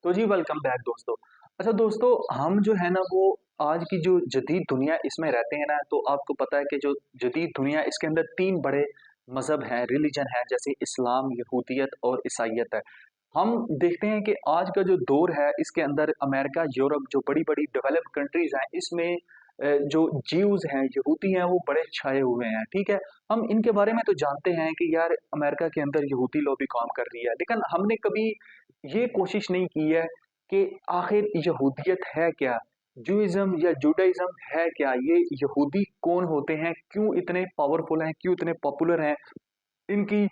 तो जी welcome back दोस्तों। अच्छा दोस्तों, हम जो है ना वो आज की जो जदीद दुनिया इसमें रहते हैं ना, तो आपको पता है कि जो जदीद दुनिया इसके अंदर 3 बड़े मज़हब हैं, रिलिजन हैं, जैसे इस्लाम, यहूदियत और ईसाइयत है। हम देखते हैं कि आज का जो दौर है इसके अंदर अमेरिका, यूरोप जो बड़ी-बड़ी डेवलप्ड कंट्रीज़ हैं इसमें जो ज्यूज़ हैं, यहूदी हैं वो बड़े छाए हुए हैं, ठीक है? हम इनके बारे में तो जानते हैं कि यार अमेरिका के अंदर यहूदी लॉबी काम कर रही है, लेकिन हमने कभी ये कोशिश नहीं की है कि आखिर यहूदियत है क्या? जूइज़्म या जुडाइज़्म है क्या? ये यहूदी कौन होते हैं? क्यों इतने पावरफुल हैं? क्यों इतने पॉपुलर हैं? इनकी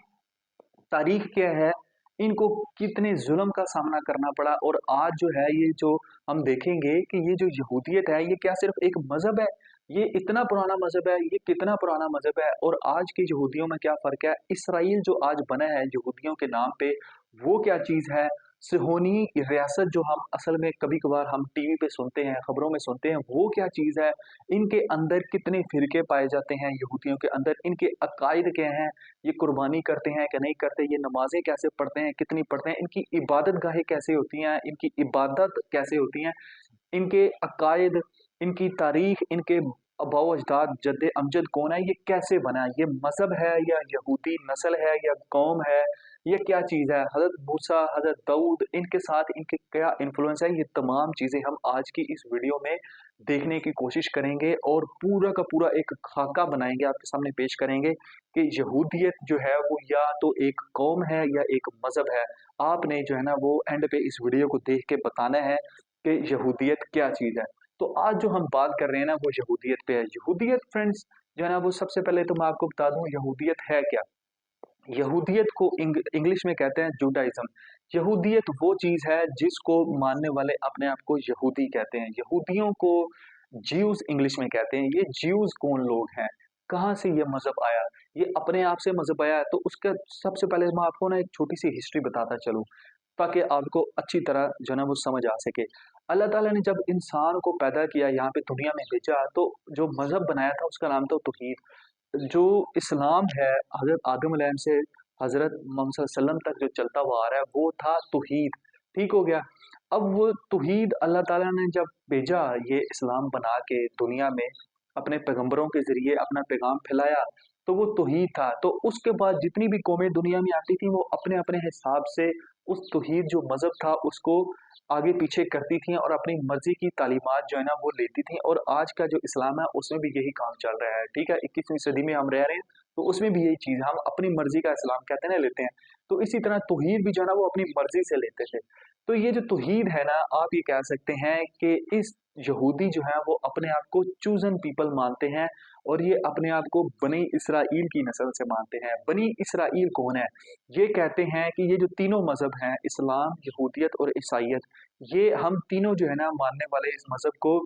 तारीख क्या है? इनको कितने ज़ुल्म का सामना करना पड़ा और आज जो है ये जो हम देखेंगे कि ये जो यहूदियत है, ये क्या सिर्फ़ एक मज़हब है? ये इतना पुराना मज़हब है, ये कितना पुराना मज़हब है और आज के यहूदियों में क्या फ़र्क है? इसराइल जो आज बना है यहूदियों के नाम पे, वो क्या चीज़ है? सिहोनी रियासत जो हम असल में कभी-कभार हम टीवी पे सुनते हैं, खबरों में सुनते हैं, वो क्या चीज़ है? इनके अंदर कितने फ़िरके पाए जाते हैं यहूदियों के अंदर? इनके अकायद क्या हैं? ये कुर्बानी करते हैं कि नहीं करते, ये नमाज़ें कैसे पढ़ते हैं, कितनी पढ़ते हैं, इनकी इबादत गाहें कैसे होती हैं, इनकी इबादत कैसे होती हैं, इनके अकायद, इनकी तारीख, इनके आबाओ-अजदाद, जद्द-ए-अमजद कौन है, ये कैसे बना? ये मज़हब है या यहूदी नस्ल है या कौम है, ये क्या चीज़ है? हज़रत मूसा, हज़रत दाऊद, इनके साथ इनके क्या इन्फ्लुएंस है, ये तमाम चीज़ें हम आज की इस वीडियो में देखने की कोशिश करेंगे और पूरा का पूरा एक खाका बनाएँगे, आपके सामने पेश करेंगे कि यहूदियत जो है वो या तो एक कौम है या एक मज़हब है। आपने जो है ना वो एंड पे इस वीडियो को देख के बताना है कि यहूदियत क्या चीज़ है। तो आज जो हम बात कर रहे हैं ना वो यहूदियत पे है। यहूदियत फ्रेंड्स जो है ना वो सबसे पहले तो मैं आपको बता दूँ यहूदियत है क्या? यहूदियत को इंग्लिश में कहते हैं जुडाइज़्म। यहूदियत वो चीज़ है जिसको मानने वाले अपने आप को यहूदी कहते हैं। यहूदियों को ज्यूज़ इंग्लिश में कहते हैं। ये ज्यूज़ कौन लोग हैं? कहाँ से ये मज़हब आया? ये अपने आप से मज़हब आया है तो उसका सबसे पहले मैं आपको ना एक छोटी-सी हिस्ट्री बताता चलूँ, ताकि आपको अच्छी तरह जो है ना वो समझ आ सके। अल्लाह ताला ने जब इंसान को पैदा किया, यहाँ पे दुनिया में भेजा तो जो मज़हब बनाया था उसका नाम था तौहीद। जो इस्लाम है हज़रत आदम अलैहिस्सलाम से हज़रत मोहम्मद सल्लल्लाहु अलैहि वसल्लम तक जो चलता हुआ आ रहा है वो था तौहीद, ठीक हो गया। अब वो तौहीद अल्लाह ताला ने जब भेजा ये इस्लाम बना के दुनिया में अपने पैगंबरों के ज़रिए अपना पैगाम फैलाया, तो वो तौहीद था। तो उसके बाद जितनी भी कौमें दुनिया में आती थी वो अपने-अपने हिसाब से उस तौहीद जो मज़हब था उसको आगे पीछे करती थीं और अपनी मर्ज़ी की तालीमात जो है ना वो लेती थीं और आज का जो इस्लाम है उसमें भी यही काम चल रहा है, ठीक है? 21वीं सदी में हम रह रहे हैं, तो उसमें भी यही चीज़ है, हम अपनी मर्ज़ी का इस्लाम कहते हैं ना लेते हैं। तो इसी तरह तौहीद भी जो है ना वो अपनी मर्ज़ी से लेते थे। तो ये जो तौहीद है ना आप ये कह सकते हैं कि इस यहूदी जो है वो अपने आप को चूज़न पीपल मानते हैं और ये अपने आप को बनी इसराइल की नस्ल से मानते हैं। बनी इसराइल कौन है? ये कहते हैं कि ये जो तीनों मज़हब हैं इस्लाम, यहूदियत और ईसाइयत, ये हम तीनों जो है ना मानने वाले इस मज़हब को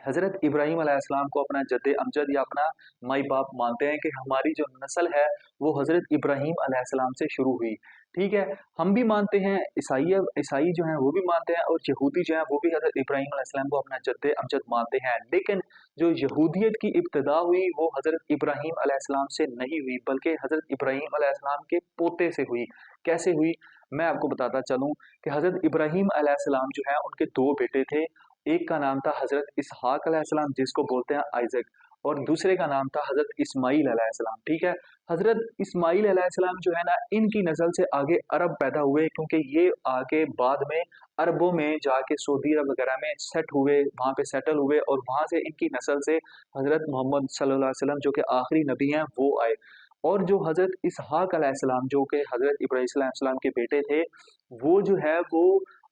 हज़रत इब्राहीम अलैहिस्सलाम को अपना जद्द-ए-अमजद या अपना माई-बाप मानते हैं कि हमारी जो नस्ल है, वो हज़रत इब्राहीम अलैहिस्सलाम से शुरू हुई, ठीक है? हम भी मानते हैं, ईसाई जो हैं वो भी मानते हैं और यहूदी जो हैं वो भी हज़रत इब्राहीम अलैहिस्सलाम को अपना जद्द-ए-अमजद मानते हैं। लेकिन जो यहूदियत की इब्तिदा हुई वो हज़रत इब्राहीम अलैहिस्सलाम से नहीं हुई, बल्कि हज़रत इब्राहीम अलैहिस्सलाम के पोते से हुई। कैसे हुई? मैं आपको बताता चलूँ कि हज़रत इब्राहीम अलैहिस्सलाम जो हैं उनके 2 बेटे थे। एक का नाम था हज़रत इसहाक अलैहिस्सलाम जिसको बोलते हैं आइज़क और दूसरे का नाम था हज़रत इस्माईल अलैहिस्सलाम, ठीक है? हज़रत इस्माईल अलैहिस्सलाम जो है ना इनकी नस्ल से आगे अरब पैदा हुए क्योंकि ये आगे बाद में अरबों में जाके सऊदी अरब वगैरह में सेट हुए, वहाँ पे सेटल हुए और वहाँ से इनकी नस्ल से हज़रत मोहम्मद सल्लल्लाहु अलैहि वसल्लम जो कि आखिरी नबी हैं वो आए। और जो हज़रत इसहाक अलैहिस्सलाम जो कि हज़रत इब्राहीम अलैहिस्सलाम के बेटे थे, वो जो है वो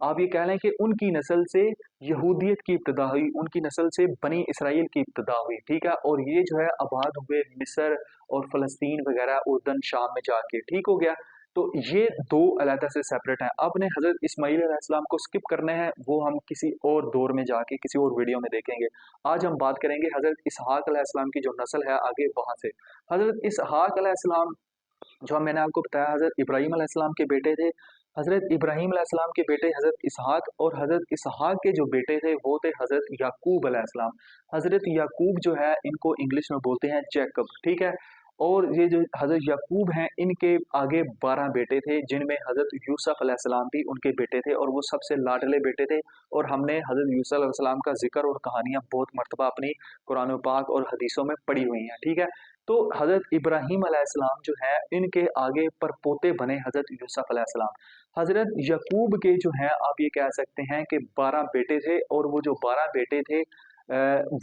आप ये कह लें कि उनकी नस्ल से यहूदियत की इब्तिदा हुई, उनकी नस्ल से बनी इसराइल की इब्तिदा हुई, ठीक है? और ये जो है आबाद हुए मिस्र और फ़लस्तीन वगैरह, उर्दन, शाम में जाके, ठीक हो गया? तो ये 2 अलहदा से सेपरेट हैं। आपने हज़रत इस्माईल अलैहिस्सलाम को स्किप करना है, वो हम किसी और दौर में जाके, किसी और वीडियो में देखेंगे। आज हम बात करेंगे हज़रत इसहाक अलैहिस्सलाम की जो नस्ल है आगे वहाँ से। हज़रत इसहाक अलैहिस्सलाम जो मैंने आपको बताया हज़रत इब्राहीम अलैहिस्सलाम के बेटे थे। हज़रत इब्राहीम अलैहिस्सलाम के बेटे हज़रत इसहाक और हज़रत इसहाक के जो बेटे थे वो थे हज़रत याकूब अलैहिस्सलाम। हज़रत याकूब जो है इनको इंग्लिश में बोलते हैं जैकब, ठीक है? और ये जो हज़रत याकूब हैं, इनके आगे 12 बेटे थे, जिनमें हज़रत यूसुफ अलैहिस्सलाम भी उनके बेटे थे और वो सबसे लाडले बेटे थे। और हमने हज़रत यूसुफ अलैहिस्सलाम का ज़िक्र और कहानियाँ बहुत मर्तबा अपनी कुरान पाक और हदीसों में पढ़ी हुई हैं, ठीक है? तो हज़रत इब्राहीम अलैहिस्सलाम जो है, इनके आगे परपोते बने हज़रत यूसुफ अलैहिस्सलाम। हज़रत याकूब के जो हैं, आप ये कह सकते हैं कि 12 बेटे थे और वो जो 12 बेटे थे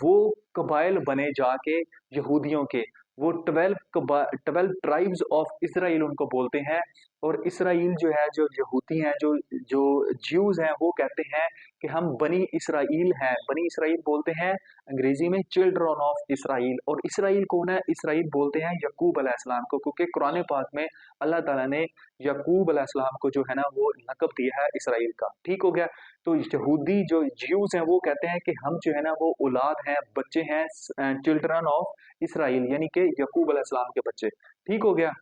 वो कबाइल बने जाके यहूदियों के। वो 12 ट्राइब्स ऑफ इसराइल उनको बोलते हैं। और इसराइल जो है, जो यहूदी हैं, जो जो ज्यूज़ हैं, वो कहते हैं कि हम बनी इसराइल हैं। बनी इसराइल बोलते हैं अंग्रेज़ी में चिल्ड्रन ऑफ इसराइल। और इसराइल कौन है? इसराइल बोलते हैं याकूब अलैहिस्सलाम को, क्योंकि कुरान पाक में अल्लाह ताला ने याकूब अलैहिस्सलाम को जो है ना, वो लक़ब दिया है इसराइल का। ठीक हो गया? तो यहूदी जो ज्यूज़ हैं, वो कहते हैं कि हम जो है ना, वो औलाद हैं, बच्चे हैं चिल्ड्रन ऑफ इसराइल, यानी कि याकूब अलैहिस्सलाम के बच्चे। ठीक हो गया?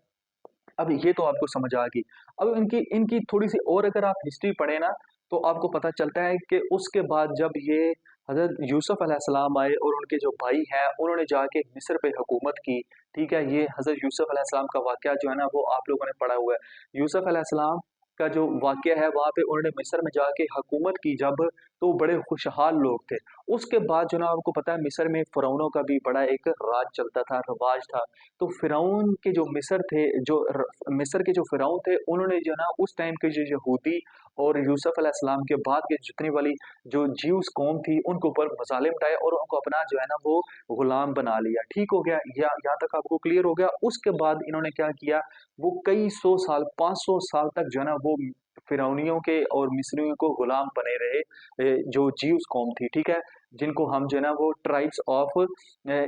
अब ये तो आपको समझ आ गई। अब इनकी इनकी थोड़ी-सी और अगर आप हिस्ट्री पढ़ें ना, तो आपको पता चलता है कि उसके बाद जब ये हज़रत यूसुफ अलैहिस्सलाम आए और उनके जो भाई हैं, उन्होंने जाके मिस्र पे हुकूमत की, ठीक है? ये हज़रत यूसुफ अलैहिस्सलाम का वाक़या जो है ना, वो आप लोगों ने पढ़ा हुआ है। यूसुफ अलैहिस्सलाम का जो वाक़या है, वहाँ पे उन्होंने मिस्र में जाके हुकूमत की जब, तो बड़े खुशहाल लोग थे। उसके बाद जो ना, आपको पता है मिस्र में फ़िरौनों का भी बड़ा एक राज चलता था, रवाज था। तो फ़िरौन के जो मिस्र थे, जो मिस्र के जो फ़िरौन थे, उन्होंने जो ना उस टाइम के जो यहूदी और यूसुफ अलैहिस्सलाम के बाद के जितनी वाली जो ज्यूस कौम थी, उनके ऊपर मज़ालिम ढाए और उनको अपना जो है ना, वो गुलाम बना लिया। ठीक हो गया? यहाँ तक आपको क्लियर हो गया? उसके बाद इन्होंने क्या किया, वो कई सौ साल, 500 साल तक जो है ना, वो फ़िरौनियों के और मिस्रियों को गुलाम बने रहे, जो ज्यूस कौम थी, ठीक है? जिनको हम जो है ना, वो ट्राइब्स ऑफ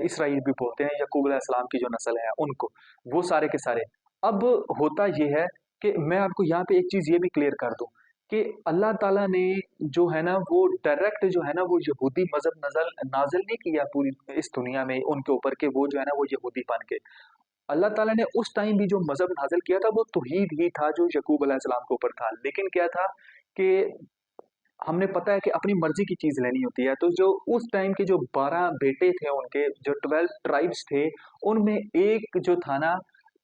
इसराइल भी बोलते हैं, याकूब अलैहिस्सलाम की जो नस्ल है उनको, वो सारे के सारे। अब होता ये है कि मैं आपको यहाँ पे एक चीज़ ये भी क्लियर कर दूँ कि अल्लाह ताला ने जो है ना, वो डायरेक्ट जो है ना, वो यहूदी मज़हब नाज़िल नहीं किया पूरी इस दुनिया में उनके ऊपर कि वो जो है ना, वो यहूदी बन के। अल्लाह ताला ने उस टाइम भी जो मज़हब नाज़िल किया था, वो तौहीद ही था जो याकूब अलैहिस्सलाम के ऊपर था। लेकिन क्या था कि हमने पता है कि अपनी मर्ज़ी की चीज़ लेनी होती है, तो जो उस टाइम के जो 12 बेटे थे उनके, जो 12 ट्राइब्स थे, उनमें एक जो था ना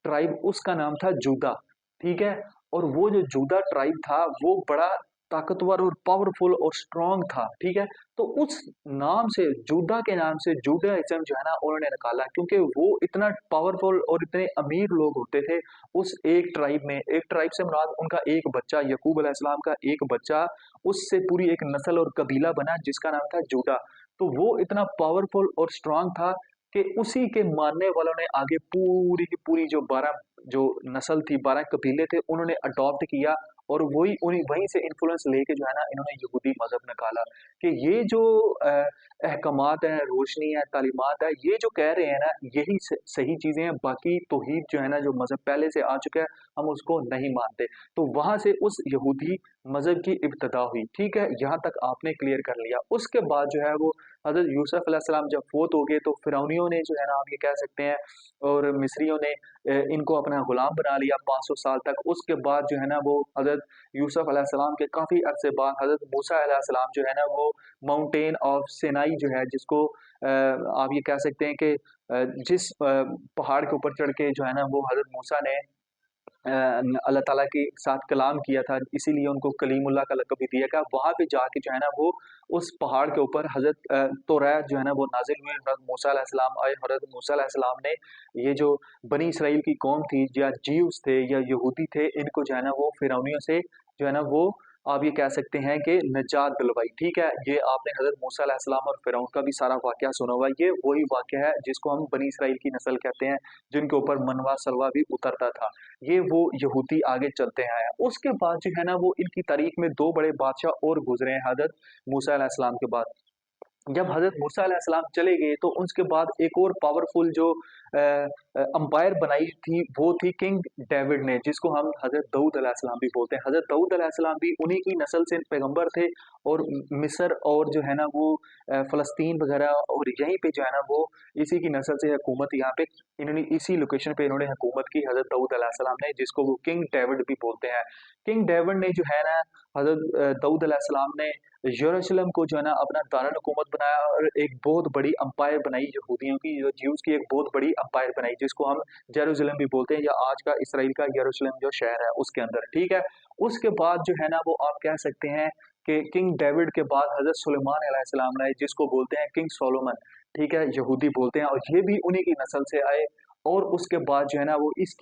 ट्राइब, उसका नाम था जूदा, ठीक है? और वो जो जूदा ट्राइब था, वो बड़ा ताकतवर और पावरफुल और स्ट्रॉन्ग था, ठीक है? तो उस नाम से, जूदा के नाम से जूडाइज़्म जो है ना, उन्होंने निकाला, क्योंकि वो इतना पावरफुल और इतने अमीर लोग होते थे उस एक ट्राइब में। एक ट्राइब से मुराद उनका एक बच्चा, याकूब अलैहिस्सलाम का एक बच्चा, उससे पूरी एक नस्ल और कबीला बना जिसका नाम था जूडा। तो वो इतना पावरफुल और स्ट्रॉन्ग था कि उसी के मानने वालों ने आगे पूरी की पूरी जो 12 जो नस्ल थी, 12 कबीले थे, उन्होंने अडॉप्ट किया और वही उन्हीं वहीं से इन्फ्लुएंस लेके जो है ना, इन्होंने यहूदी मज़हब निकाला कि ये जो अहकामात हैं, रोशनी है, तालीमात है, ये जो कह रहे हैं ना, यही सही चीज़ें हैं, बाकी तौहीद जो है ना, जो मज़हब पहले से आ चुका है, हम उसको नहीं मानते। तो वहाँ से उस यहूदी मज़हब की इब्तिदा हुई, ठीक है? यहाँ तक आपने क्लियर कर लिया। उसके बाद जो है, वो हज़रत यूसुफ अलैहिस्सलाम जब फ़ौत हो गए, तो फ़िरौनियों ने जो है ना, आप ये कह सकते हैं, और मिस्रियों ने इनको अपना गुलाम बना लिया 500 साल तक। उसके बाद जो है ना, वो हज़रत यूसुफ अलैहिस्सलाम के काफ़ी अरसे बाद हज़रत मूसा अलैहिस्सलाम जो है ना, वो माउंटेन ऑफ सिनाई जो है, जिसको आप ये कह सकते हैं कि जिस पहाड़ के ऊपर चढ़ के जो है ना, वो हज़रत मूसा ने अल्लाह ताला के साथ कलाम किया था, इसीलिए उनको कलीमुल्लाह का लक़ब भी दिया गया। वहाँ पे जाके जो है ना, वो उस पहाड़ के ऊपर हज़रत तौरात जो है ना, वो नाज़िल हुई। हज़रत मूसा अलैहिस्सलाम आए, हज़रत मूसा अलैहिस्सलाम ने ये जो बनी इसराइल की कौम थी, या ज्यूस थे या यहूदी थे, इनको जो है ना, वो फ़िरौनियों से जो है ना, वो आप ये कह सकते हैं कि निजात दिलवाई, ठीक है? ये आपने हज़रत मूसा अलैहिस्सलाम और फ़िरौन का भी सारा वाक़या सुना हुआ है। ये वही वाक़या है जिसको हम बनी इसराइल की नस्ल कहते हैं, जिनके ऊपर मनवा सलवा भी उतरता था। ये वो यहूदी आगे चलते आए हैं। उसके बाद जो है ना, वो इनकी तारीख में 2 बड़े बादशाह और गुज़रे हैं हज़रत मूसा अलैहिस्सलाम के बाद। जब हज़रत मूसा अलैहिस्सलाम चले गए, तो उसके बाद एक और पावरफुल जो एम्पायर बनाई थी, वो थी किंग डेविड ने, जिसको हम हज़रत दाऊद अलैहिस्सलाम भी बोलते हैं। हज़रत दाऊद अलैहिस्सलाम भी उन्हीं की नस्ल से पैगंबर थे, और मिस्र और जो है ना, वो फ़लस्तीन वग़ैरह और यहीं पे जो है ना, वो इसी की नस्ल से हुकूमत यहाँ पे इन्होंने इसी लोकेशन पे इन्होंने हुकूमत की हज़रत दाऊद अलैहिस्सलाम ने, जिसको वो किंग डेविड भी बोलते हैं। किंग डेविड ने जो है ना हज़रत दाऊद अलैहिस्सलाम ने यरूशलेम को जो है ना अपना दारुल हुकूमत बनाया और एक बहुत बड़ी एम्पायर बनाई यहूदियों की, जो ज्यूज़ की एक बहुत बड़ी एम्पायर बनाई, जिसको हम जेरूशलेम भी बोलते हैं, या आज का इसराइल का यरूशलेम जो शहर है उसके अंदर, ठीक है। उसके बाद जो है ना वो आप कह सकते हैं कि किंग डेविड के बाद हज़रत सुलेमान अलैहिस्सलाम आए, जिसको बोलते हैं किंग सोलोमन, ठीक है, यहूदी बोलते हैं, और ये भी उन्हीं की नस्ल से आए। और उसके बाद जो है ना वो इस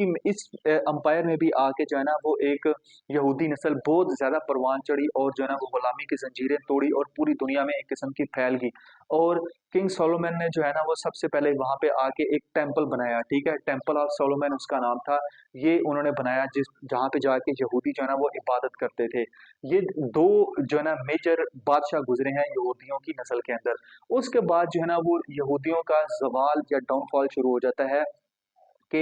अंपायर में भी आके जो है ना वो एक यहूदी नस्ल बहुत ज़्यादा परवान चढ़ी, और जो है ना वो गुलामी की ज़ंजीरें तोड़ी और पूरी दुनिया में एक किस्म की फैल गई। और किंग सोलोमन ने जो है ना वो सबसे पहले वहाँ पे आके एक टेंपल बनाया, ठीक है? टेंपल ऑफ सोलोमन उसका नाम था। ये उन्होंने बनाया जिस जहाँ पे जाके यहूदी जो है ना वो इबादत करते थे। ये 2 जो है ना मेजर बादशाह गुज़रे हैं यहूदियों की नस्ल के अंदर। उसके बाद जो है ना वो यहूदियों का ज़वाल या डाउनफॉल शुरू हो जाता है कि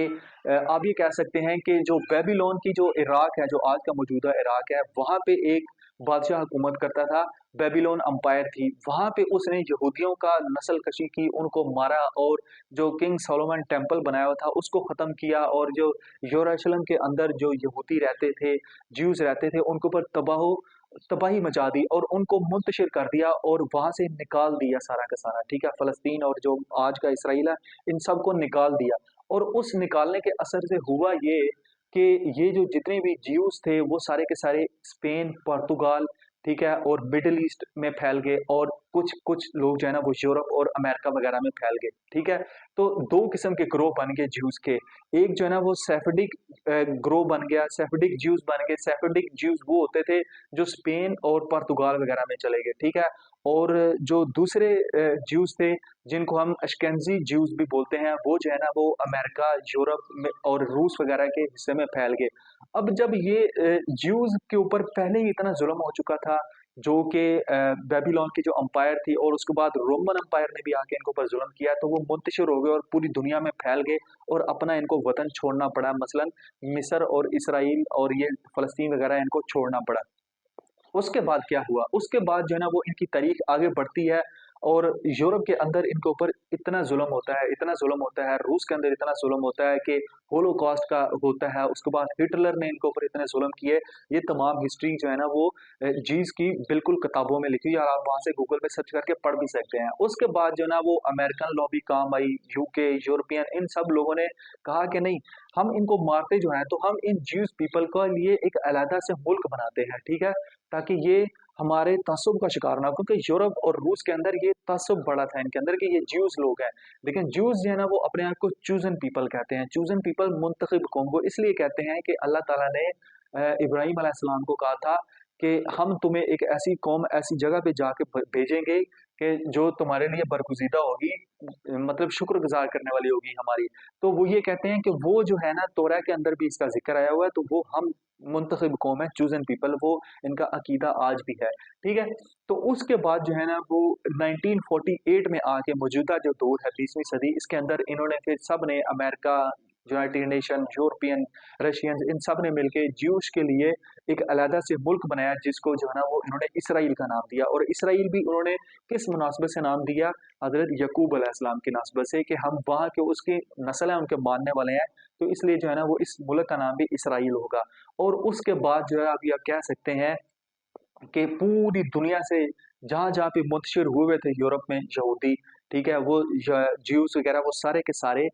आप ये कह सकते हैं कि जो बेबीलोन की जो इराक है, जो आज का मौजूदा इराक है, वहाँ पे एक बादशाह हुकूमत करता था, बेबीलोन एम्पायर थी। वहाँ पे उसने यहूदियों का नस्ल कशी की, उनको मारा, और जो किंग सोलोमन टेंपल बनाया हुआ था, उसको ख़त्म किया, और जो यरूशलेम के अंदर जो यहूदी रहते थे, ज्यूज़ रहते थे, उनके ऊपर तबाही मचा दी और उनको मुंतशिर कर दिया और वहाँ से निकाल दिया सारा का सारा, ठीक है? फ़लस्तीन और जो आज का इसराइल है, इन सबको निकाल दिया। और उस निकालने के असर से हुआ ये कि ये जो जितने भी ज्यूस थे वो सारे के सारे स्पेन, पुर्तगाल, ठीक है, और मिडल ईस्ट में फैल गए, और कुछ कुछ लोग जो है ना वो यूरोप और अमेरिका वगैरह में फैल गए, ठीक है। तो दो किस्म के ग्रोह बन गए ज्यूस के। एक जो है ना वो सेफिडिक ग्रोह बन गया, सेफिडिक ज्यूस बन गए। सेफिडिक ज्यूस वो होते थे जो स्पेन और पुर्तगाल वगैरह में चले गए, ठीक है। और जो दूसरे ज्यूस थे जिनको हम अशकेनज़ी ज्यूस भी बोलते हैं, वो जो है ना वो अमेरिका, यूरोप में और रूस वगैरह के हिस्से में फैल गए। अब जब ये ज्यूस के ऊपर पहले ही इतना जुल्म हो चुका था, जो कि बेबीलोन की जो एम्पायर थी, और उसके बाद रोमन एम्पायर ने भी आके इनके ऊपर जुल्म किया, तो वो मुंतशिर हो गए और पूरी दुनिया में फैल गए, और अपना इनको वतन छोड़ना पड़ा, मसलन मिस्र और इसराइल और ये फ़लस्तीन वगैरह इनको छोड़ना पड़ा। उसके बाद क्या हुआ? उसके बाद जो है ना वो इनकी तारीख आगे बढ़ती है, और यूरोप के अंदर इनके ऊपर इतना ज़ुल्म होता है, इतना ज़ुल्म होता है, रूस के अंदर इतना ज़ुल्म होता है कि होलोकॉस्ट का होता है, उसके बाद हिटलर ने इनके ऊपर इतने ज़ुल्म किए। ये तमाम हिस्ट्री जो है ना वो जीज़ की बिल्कुल किताबों में लिखी हुई है, और आप वहाँ से गूगल पे सर्च करके पढ़ भी सकते हैं। उसके बाद जो है ना वो अमेरिकन लॉ भी काम आई, यूके, यूरोपियन, इन सब लोगों ने कहा कि नहीं, हम इनको मारते जो हैं तो हम इन ज्यूज़ पीपल के लिए एक अलहदा से मुल्क बनाते हैं, ठीक है? ताकि ये हमारे तअस्सुब का शिकार ना हो, क्योंकि यूरोप और रूस के अंदर ये तअस्सुब बड़ा था इनके अंदर कि ये ज्यूज़ लोग हैं। लेकिन ज्यूज़ जो है ना वो अपने आप को चूज़न पीपल कहते हैं। चूज़न पीपल, मुंतखब कौम को इसलिए कहते हैं कि अल्लाह ताला ने इब्राहीम अलैहिस्सलाम को कहा था कि हम तुम्हें एक ऐसी कौम, ऐसी जगह पे जाके भेजेंगे कि जो तुम्हारे लिए बरगुज़ीदा होगी, मतलब शुक्रगुज़ार करने वाली होगी हमारी। तो वो ये कहते हैं कि वो जो है ना तौरा के अंदर भी इसका ज़िक्र आया हुआ है, तो वो हम मुंतखब कौम है, चूज़न पीपल, वो इनका अकीदा आज भी है, ठीक है? तो उसके बाद जो है ना वो 1948 में आके मौजूदा जो दौर है 20वीं सदी, इसके अंदर इन्होंने फिर सब ने, America, United Nation, European, Russians, इन सब ने मिलके ज्यूस के लिए एक अलहदा से मुल्क बनाया, जिसको जो है ना वो इन्होंने इसराइल का नाम दिया। और इसराइल भी उन्होंने किस मुनासबत से नाम दिया? हज़रत यकूब अलैहिस्सलाम की नासबत से, कि हम वहाँ के उसकी नस्ल है, उनके मानने वाले हैं, तो इसलिए जो है ना वो इस मुल्क का नाम भी इसराइल होगा। और उसके बाद जो है आप ये कह सकते हैं कि पूरी दुनिया से जहाँ-जहाँ पे मुंतशिर हुए हुए थे यूरोप में यहूदी, ठीक है? वो ज्यूज़ वगैरह वो सारे के सारे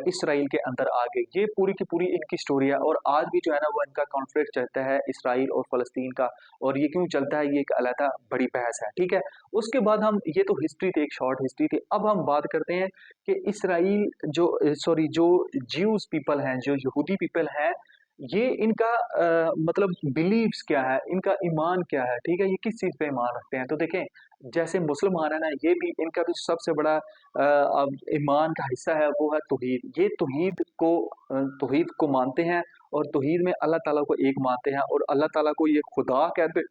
इसराइल के अंदर आ गए। ये पूरी की पूरी इनकी स्टोरी है, और आज भी जो है ना वो इनका कॉन्फ्लिक्ट चलता है इसराइल और फ़लस्तीन का, और ये क्यों चलता है, ये एक अलहदा बड़ी बहस है, ठीक है? उसके बाद हम, ये तो हिस्ट्री थी, एक शॉर्ट हिस्ट्री थी। अब हम बात करते हैं कि इसराइल जो सॉरी जो ज्यूज़ पीपल हैं, जो यहूदी पीपल हैं, ये इनका मतलब बिलीव्स क्या है, इनका ईमान क्या है, ठीक है? ये किस चीज़ पे ईमान रखते हैं? तो देखें, जैसे मुसलमान है ना, ये भी इनका भी सबसे बड़ा अब ईमान का हिस्सा है, वो है तौहीद। ये तौहीद को मानते हैं, और तौहीद में अल्लाह ताला को एक मानते हैं, और अल्लाह ताला को ये खुदा कहते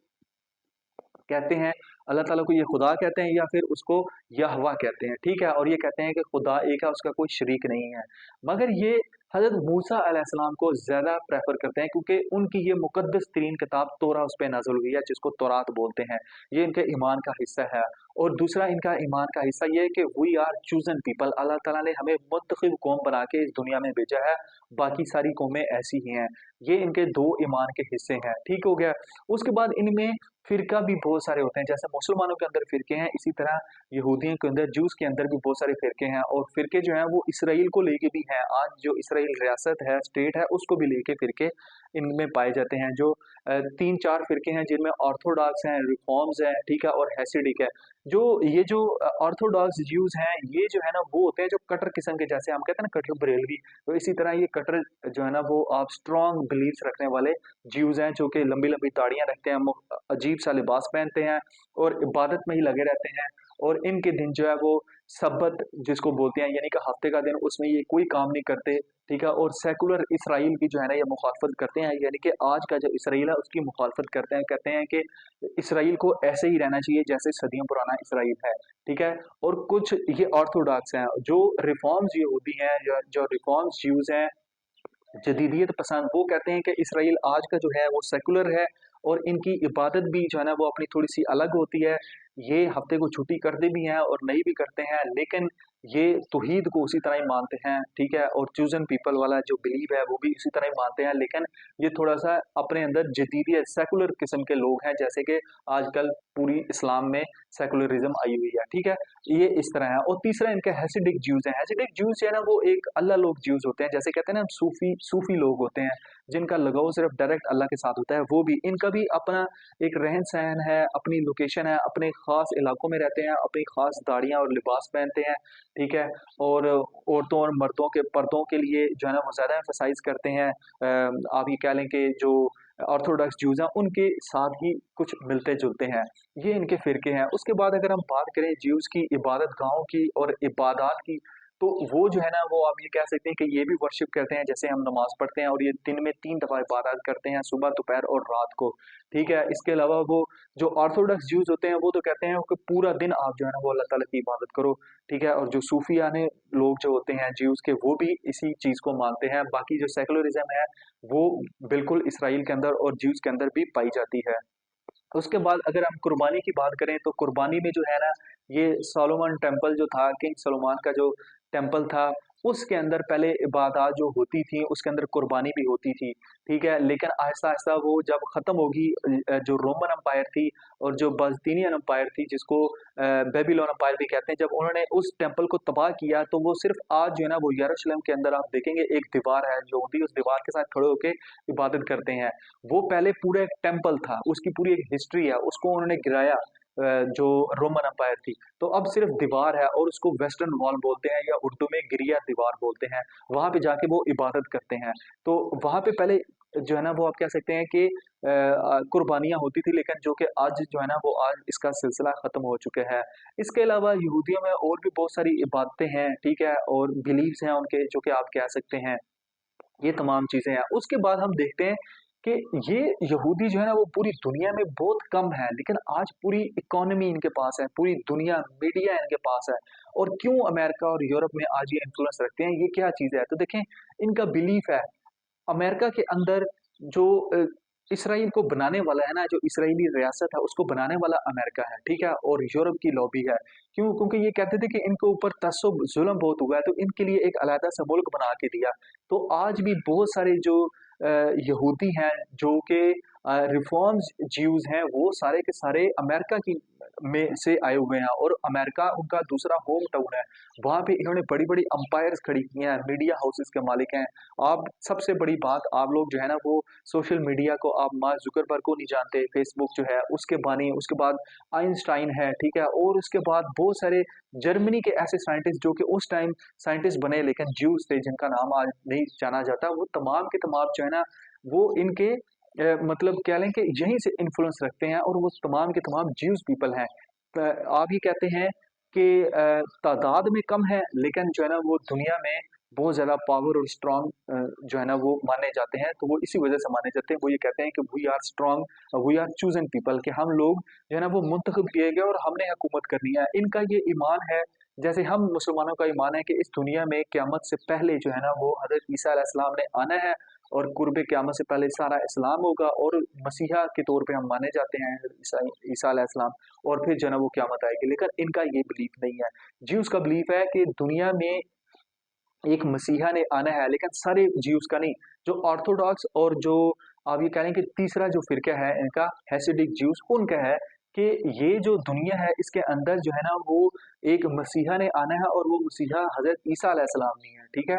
कहते हैं, अल्लाह ताला को ये खुदा कहते हैं, या फिर उसको यहोवा कहते हैं, ठीक है? और ये कहते हैं कि खुदा एक है, उसका कोई शरीक नहीं है। मगर ये हज़रत मूसा अलैहिस्सलाम को ज़्यादा प्रेफ़र करते हैं क्योंकि उनकी ये मुक़द्दस तरीन किताब तौरा उस पे नाज़िल हुई है जिसको तौरात बोलते हैं। ये इनके ईमान का हिस्सा है और दूसरा इनका ईमान का हिस्सा ये है कि वी आर चूज़न पीपल, अल्लाह ताला ने हमें मुंतखब कौम बना के इस दुनिया में भेजा है, बाकी सारी कौमें ऐसी ही हैं। ये इनके 2 ईमान के हिस्से हैं, ठीक हो गया? उसके बाद इनमें फ़िरका भी बहुत सारे होते हैं, जैसे मुसलमानों के अंदर फ़िरके हैं, इसी तरह यहूदियों के अंदर, ज्यूज़ के अंदर भी बहुत सारे फ़िरके हैं और फ़िरके जो हैं वो इसराइल को लेके भी हैं। आज जो इसराइल रियासत है, स्टेट है, उसको भी लेके फ़िरके इनमें पाए जाते हैं। जो 3-4 फ़िरके हैं जिनमें ऑर्थोडॉक्स हैं, रिफ़ॉर्म्स हैं, ठीक है? और हैसिडिक है। जो ऑर्थोडॉक्स ज्यूज़ हैं, ये जो है ना वो होते हैं जो कट्टर किस्म के, जैसे हम कहते हैं ना कट्टर बरेलवी, तो इसी तरह ये कट्टर जो है ना वो आप स्ट्रॉन्ग बिलीफ्स रखने वाले ज्यूज़ हैं जो कि लंबी-लंबी दाढ़ियाँ रखते हैं, अजीब-सा लिबास पहनते हैं और इबादत में ही लगे रहते हैं और इनके दिन जो है वो सब्बत जिसको बोलते हैं, यानी कि हफ्ते का दिन, उसमें ये कोई काम नहीं करते, ठीक है? और सेकुलर इसराइल की जो है ना ये मुखालफत करते हैं, यानी कि आज का जो इसराइल है उसकी मुखालफत करते हैं, कहते हैं कि इसराइल को ऐसे ही रहना चाहिए जैसे सदियों पुराना इसराइल है, ठीक है? और कुछ ये ऑर्थोडॉक्स हैं, जो रिफॉर्म्स यहूदी हैं या जो रिफॉर्म्स ज्यूज़ हैं, जदीदियत पसंद, वो कहते हैं कि इसराइल आज का जो है वो सेकुलर है और इनकी इबादत भी जो है ना वो अपनी थोड़ी-सी अलग होती है। ये हफ्ते को छुट्टी करते भी हैं और नहीं भी करते हैं, लेकिन ये तौहीद को उसी तरह ही मानते हैं, ठीक है? और चूज़न पीपल वाला जो बिलीव है वो भी उसी तरह ही मानते हैं, लेकिन ये थोड़ा-सा अपने अंदर जदीदियत सेकुलर किस्म के लोग हैं, जैसे कि आजकल पूरी इस्लाम में सेकुलरिज़्म आई हुई है, ठीक है? ये इस तरह है और तीसरा इनके हैसिडिक ज्यूज़ हैं। हैसिडिक ज्यूज़ जो है ना वो एक अल्लाह लोग ज्यूज़ होते हैं, जैसे कहते हैं ना सूफ़ी लोग होते हैं, जिनका लगाव सिर्फ़ डायरेक्ट अल्लाह के साथ होता है, वो भी इनका भी अपना एक रहन-सहन है, अपनी लोकेशन है, अपने ख़ास इलाकों में रहते हैं, अपनी ख़ास दाढ़ियाँ और लिबास पहनते हैं, ठीक है? और औरतों और मर्दों के पर्दों के लिए जो है ना वो ज़्यादा एम्फसाइज़ करते हैं। आप ये कह लें कि जो ऑर्थोडॉक्स ज्यूज़ हैं, उनके साथ ही कुछ मिलते-जुलते हैं। ये इनके फ़िरके हैं। उसके बाद अगर हम बात करें ज्यूज़ की इबादत गाहों की और इबादात की, तो वो जो है ना वो आप ये कह सकते हैं कि ये भी वर्शिप करते हैं, जैसे हम नमाज़ पढ़ते हैं और ये दिन में 3 दफ़ा इबादत करते हैं, सुबह, दोपहर और रात को, ठीक है? इसके अलावा वो जो ऑर्थोडॉक्स ज्यूज़ होते हैं, वो तो कहते हैं कि पूरा दिन आप जो है ना वो अल्लाह ताला की इबादत करो, ठीक है? और जो सूफियाने लोग जो होते हैं ज्यूज़ के, वो भी इसी चीज़ को मानते हैं। बाकी जो सेकुलरिज़्म है, वो बिल्कुल इसराइल के अंदर और ज्यूज़ के अंदर भी पाई जाती है। उसके बाद अगर हम कुर्बानी की बात करें तो कुर्बानी में जो है ना ये सोलोमन टेम्पल जो था, किंग सलोमान का जो टेम्पल था, उसके अंदर पहले इबादत जो होती थी उसके अंदर कुर्बानी भी होती थी, ठीक है? लेकिन आहिस्ता-आहिस्ता वो जब ख़त्म होगी, जो रोमन एम्पायर थी और जो बाल्टीनियन एम्पायर थी जिसको बेबीलोन एम्पायर भी कहते हैं, जब उन्होंने उस टेम्पल को तबाह किया तो वो सिर्फ़ आज जो है ना वो यरूशलेम के अंदर आप देखेंगे एक दीवार है जो होती है, उस दीवार के साथ खड़े होके इबादत करते हैं। वो पहले पूरा एक टेम्पल था, उसकी पूरी एक हिस्ट्री है, उसको उन्होंने गिराया, जो रोमन एम्पायर थी। तो अब सिर्फ़ दीवार है और उसको वेस्टर्न वॉल बोलते हैं या उर्दू में गिरिया दीवार बोलते हैं। वहाँ पे जाके वो इबादत करते हैं। तो वहाँ पे पहले जो है ना वो आप कह सकते हैं कि कुर्बानियाँ होती थी, लेकिन जो कि आज जो है ना वो आज इसका सिलसिला ख़त्म हो चुका है। इसके अलावा यहूदियों में और भी बहुत सारी इबादतें हैं, ठीक है? और बिलीव्स हैं उनके, जो कि आप कह सकते हैं। ये तमाम चीज़ें हैं। उसके बाद हम देखते हैं कि ये यहूदी जो है ना वो पूरी दुनिया में बहुत कम है, लेकिन आज पूरी इकोनॉमी इनके पास है, पूरी दुनिया, मीडिया इनके पास है। और क्यों अमेरिका और यूरोप में आज ये इन्फ्लुएंस रखते हैं, ये क्या चीज़ है? तो देखें, इनका बिलीफ है, अमेरिका के अंदर जो इसराइल को बनाने वाला है ना, जो इसराइली रियासत है, उसको बनाने वाला अमेरिका है, ठीक है? और यूरोप की लॉबी है। क्यों? क्योंकि ये कहते थे कि इनके ऊपर तसव्वुब, ज़ुल्म बहुत हुआ है, तो इनके लिए एक अलहदा-सा मुल्क बना के दिया। तो आज भी बहुत सारे जो यहूदी हैं, जो कि रिफॉर्म्स ज्यूज़ हैं, वो सारे के सारे अमेरिका की में से आए हुए हैं और अमेरिका उनका दूसरा होम टाउन है। वहाँ पे इन्होंने बड़ी-बड़ी एम्पायर्स खड़ी की हैं, मीडिया हाउसेस के मालिक हैं। आप सबसे बड़ी बात, आप लोग जो है ना वो सोशल मीडिया को आप मार्क ज़ुकरबर्ग को नहीं जानते, फेसबुक जो है उसके बानी, उसके बाद आइंस्टाइन है, ठीक है? और उसके बाद बहुत सारे जर्मनी के ऐसे साइंटिस्ट जो कि उस टाइम साइंटिस्ट बने लेकिन ज्यूज़ थे, जिनका नाम आज नहीं जाना जाता, वो तमाम के तमाम जो है ना वो इनके मतलब कह लें कि यहीं से इन्फ्लुएंस रखते हैं और वो तमाम के तमाम ज्यूज़ पीपल हैं। आप ये कहते हैं कि तादाद में कम है, लेकिन जो है ना वो दुनिया में बहुत ज़्यादा पावर और स्ट्रॉन्ग जो है ना वो माने जाते हैं, तो वो इसी वज़ह से माने जाते हैं। वो ये कहते हैं कि we are strong, we are chosen people, कि हम लोग जो है ना वो मुंतखब किए गए और हमने हुकूमत करनी है। इनका ये ईमान है जैसे हम मुसलमानों का ईमान है कि इस दुनिया में क़यामत से पहले जो है ना वो हज़रत ईसा अलैहिस्सलाम ने आना है और कुर्ब क़यामत से पहले सारा इस्लाम होगा और मसीहा के तौर पे हम माने जाते हैं ईसा ईसा अलैहिस्सलाम और फिर जो है ना वो क़यामत आएगी। लेकिन इनका ये बिलीफ नहीं है। ज्यूज़ का बिलीफ है कि दुनिया में एक मसीहा ने आना है, लेकिन सारे ज्यूज़ का नहीं। जो ऑर्थोडॉक्स और जो आप ये कह रहे हैं कि तीसरा जो फ़िरका है इनका हैसिडिक ज्यूज़, उनका है कि ये जो दुनिया है इसके अंदर जो है ना वो एक मसीहा ने आना है और वो मसीहा हज़रत ईसा अलैहिस्सलाम नहीं है, ठीक है?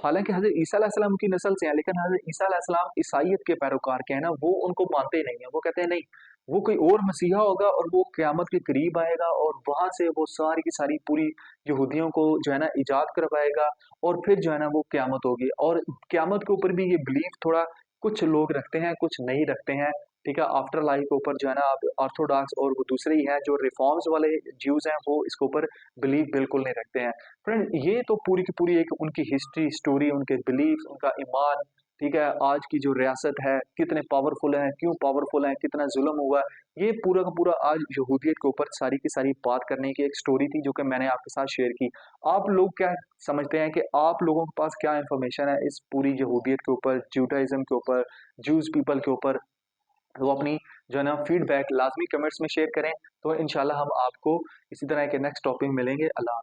हालाँकि हज़रत ईसा अलैहिस्सलाम की नस्ल से हैं, लेकिन हज़रत ईसा अलैहिस्सलाम ईसाइयत के पैरोकार के हैं ना, वो उनको मानते नहीं हैं। वो कहते हैं नहीं, वो कोई और मसीहा होगा और वो क़यामत के करीब आएगा और वहाँ से वो सारी की सारी पूरी यहूदियों को जो है ना इजाद करवाएगा और फिर जो है ना वो क़यामत होगी। और क़यामत के ऊपर भी ये बिलीफ थोड़ा कुछ लोग रखते हैं, कुछ नहीं रखते हैं, ठीक है? आफ्टर लाइफ के ऊपर जो है ना आप ऑर्थोडॉक्स और वो दूसरे ही हैं जो रिफॉर्म्स वाले ज्यूज़ हैं, वो इसके ऊपर बिलीव बिल्कुल नहीं रखते हैं। फ्रेंड ये तो पूरी की पूरी एक उनकी हिस्ट्री, स्टोरी, उनके बिलीफ, उनका ईमान, ठीक है? आज की जो रियासत है, कितने पावरफुल हैं, क्यों पावरफुल हैं, कितना ज़ुल्म हुआ है, ये पूरा का पूरा आज यहूदियत के ऊपर सारी की सारी बात करने की एक स्टोरी थी जो कि मैंने आपके साथ शेयर की। आप लोग क्या समझते हैं कि आप लोगों के पास क्या इन्फॉर्मेशन है इस पूरी यहूदियत के ऊपर, जुडाइज़्म के ऊपर, ज्यूज़ पीपल के ऊपर? वो अपनी जो है ना फीडबैक लाज़मी कमेंट्स में शेयर करें, तो इंशाल्लाह हम आपको इसी तरह के नेक्स्ट टॉपिक में मिलेंगे। अल्लाह